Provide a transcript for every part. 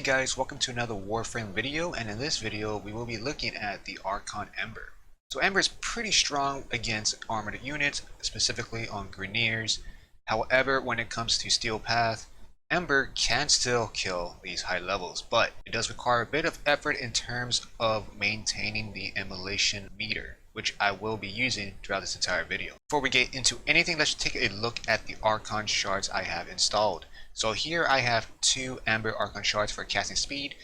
Hey guys, welcome to another Warframe video, and in this video we will be looking at the Archon Ember. So Ember is pretty strong against armored units, specifically on Grineers. However, when it comes to Steel Path, Ember can still kill these high levels, but it does require a bit of effort in terms of maintaining the immolation meter, which I will be using throughout this entire video. Before we get into anything, let's take a look at the Archon Shards I have installed. So here I have 2 Ember Archon Shards for casting speed.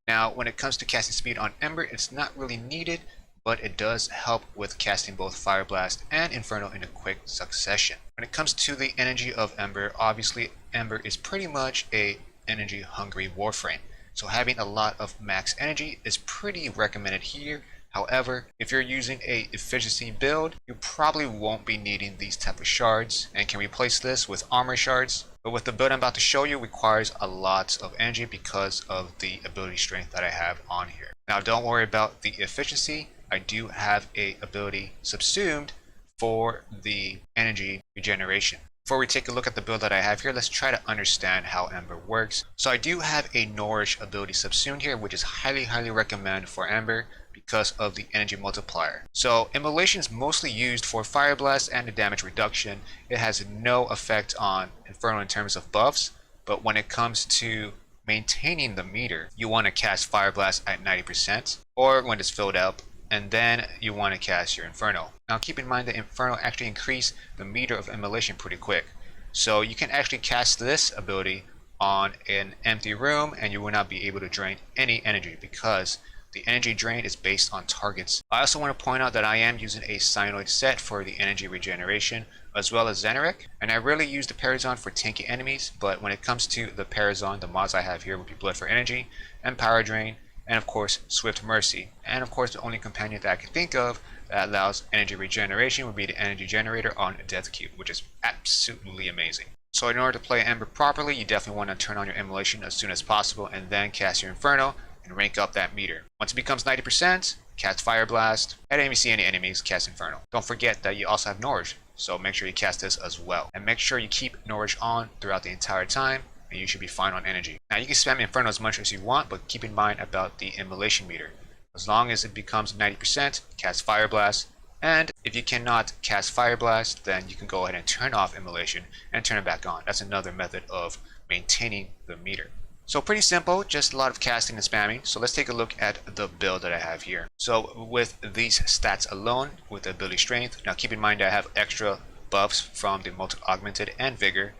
Now when it comes to casting speed on Ember, it's not really needed, but it does help with casting both Fire Blast and Inferno in a quick succession. When it comes to the energy of Ember, obviously Ember is pretty much a energy hungry Warframe. So having a lot of max energy is pretty recommended here. However, if you're using a efficiency build, you probably won't be needing these type of shards and can replace this with armor shards. But with the build I'm about to show you requires a lot of energy because of the ability strength that I have on here. Now don't worry about the efficiency. I do have a ability subsumed for the energy regeneration. Before we take a look at the build that I have here, let's try to understand how Ember works. So I do have a Nourish ability subsumed here, which is highly recommended for Ember because of the energy multiplier. So immolation is mostly used for Fire Blast and the damage reduction. It has no effect on Inferno in terms of buffs, but when it comes to maintaining the meter, you want to cast Fire Blast at 90% or when it's filled up, and then you want to cast your Inferno. Now keep in mind that Inferno actually increase the meter of immolation pretty quick. So you can actually cast this ability on an empty room and you will not be able to drain any energy because the energy drain is based on targets. I also want to point out that I am using a Cyanoid set for the energy regeneration as well as Xenarec, and I rarely use the Parazon for tanky enemies, but when it comes to the Parazon, the mods I have here would be Blood for Energy and Power Drain, and of course Swift Mercy. And of course the only companion that I can think of that allows energy regeneration would be the Energy Generator on Death Cube, which is absolutely amazing. So in order to play Ember properly, you definitely want to turn on your immolation as soon as possible and then cast your Inferno and rank up that meter. Once it becomes 90%, cast Fire Blast, and if you see any enemies, cast Inferno. Don't forget that you also have Nourish, so make sure you cast this as well. And make sure you keep Nourish on throughout the entire time, and you should be fine on energy. Now you can spam Inferno as much as you want, but keep in mind about the immolation meter. As long as it becomes 90%, cast Fire Blast, and if you cannot cast Fire Blast, then you can go ahead and turn off immolation and turn it back on. That's another method of maintaining the meter. So pretty simple, just a lot of casting and spamming. So let's take a look at the build that I have here. So with these stats alone, with the ability strength, now keep in mind I have extra buffs from the Molt Augmented and Vigor,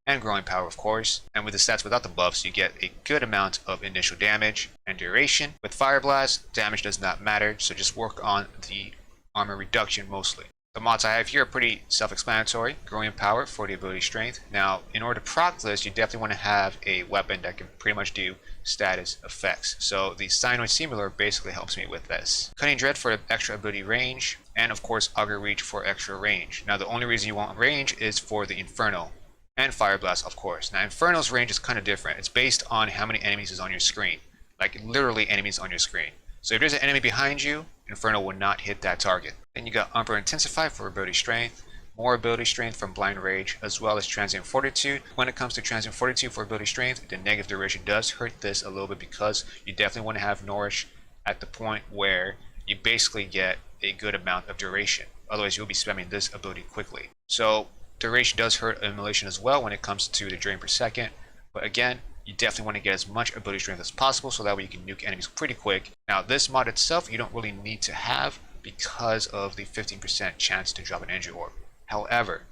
and Growing Power of course. And with the stats without the buffs, you get a good amount of initial damage and duration. With Fire Blast, damage does not matter, so just work on the armor reduction mostly. The mods I have here are pretty self-explanatory. Growing Power for the ability strength. Now, in order to proc this, you definitely want to have a weapon that can pretty much do status effects. So the Cyanoid Simular basically helps me with this. Cutting Dread for extra ability range, and of course Augur Reach for extra range. Now the only reason you want range is for the Inferno and Fire Blast of course. Now Inferno's range is kind of different. It's based on how many enemies is on your screen. Like literally enemies on your screen. So if there's an enemy behind you, Inferno will not hit that target. Then you got Umbra Intensify for ability strength, more ability strength from Blind Rage, as well as Transient Fortitude. When it comes to Transient Fortitude for ability strength, the negative duration does hurt this a little bit because you definitely want to have Nourish at the point where you basically get a good amount of duration. Otherwise you'll be spamming this ability quickly. So duration does hurt immolation as well when it comes to the drain per second, but again, you definitely want to get as much ability strength as possible so that way you can nuke enemies pretty quick. Now this mod itself you don't really need to have because of the 15% chance to drop an energy orb. However,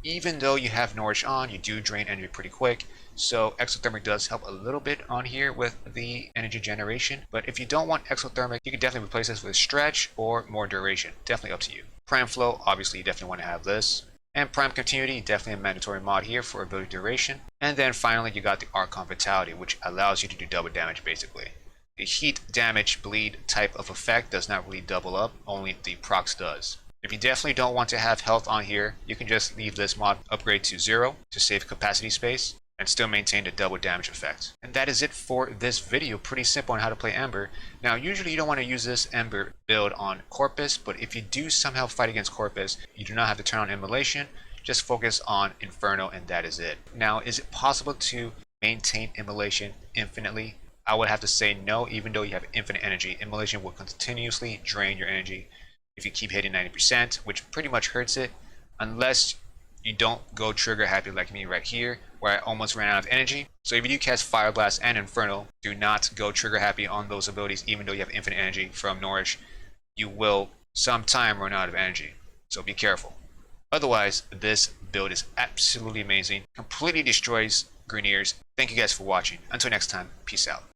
even though you have Nourish on, you do drain energy pretty quick, so exothermic does help a little bit on here with the energy generation. But if you don't want exothermic, you can definitely replace this with stretch or more duration. Definitely up to you. Prime Flow, obviously you definitely want to have this. And Prime Continuity, definitely a mandatory mod here for ability duration. And then finally you got the Archon Vitality, which allows you to do double damage basically. The heat, damage, bleed type of effect does not really double up, only the procs does. If you definitely don't want to have health on here, you can just leave this mod upgrade to 0 to save capacity space and still maintain the double damage effect. And that is it for this video. Pretty simple on how to play Ember. Now usually you don't want to use this Ember build on Corpus, but if you do somehow fight against Corpus, you do not have to turn on immolation. Just focus on Inferno and that is it. Now is it possible to maintain immolation infinitely? I would have to say no, even though you have infinite energy. Immolation will continuously drain your energy if you keep hitting 90%, which pretty much hurts it, unless you don't go trigger happy like me right here, where I almost ran out of energy. So if you do cast Fire Blast and Infernal, do not go trigger happy on those abilities, even though you have infinite energy from Nourish. You will sometime run out of energy, so be careful. Otherwise, this build is absolutely amazing, completely destroys Grineers. Thank you guys for watching. Until next time, peace out.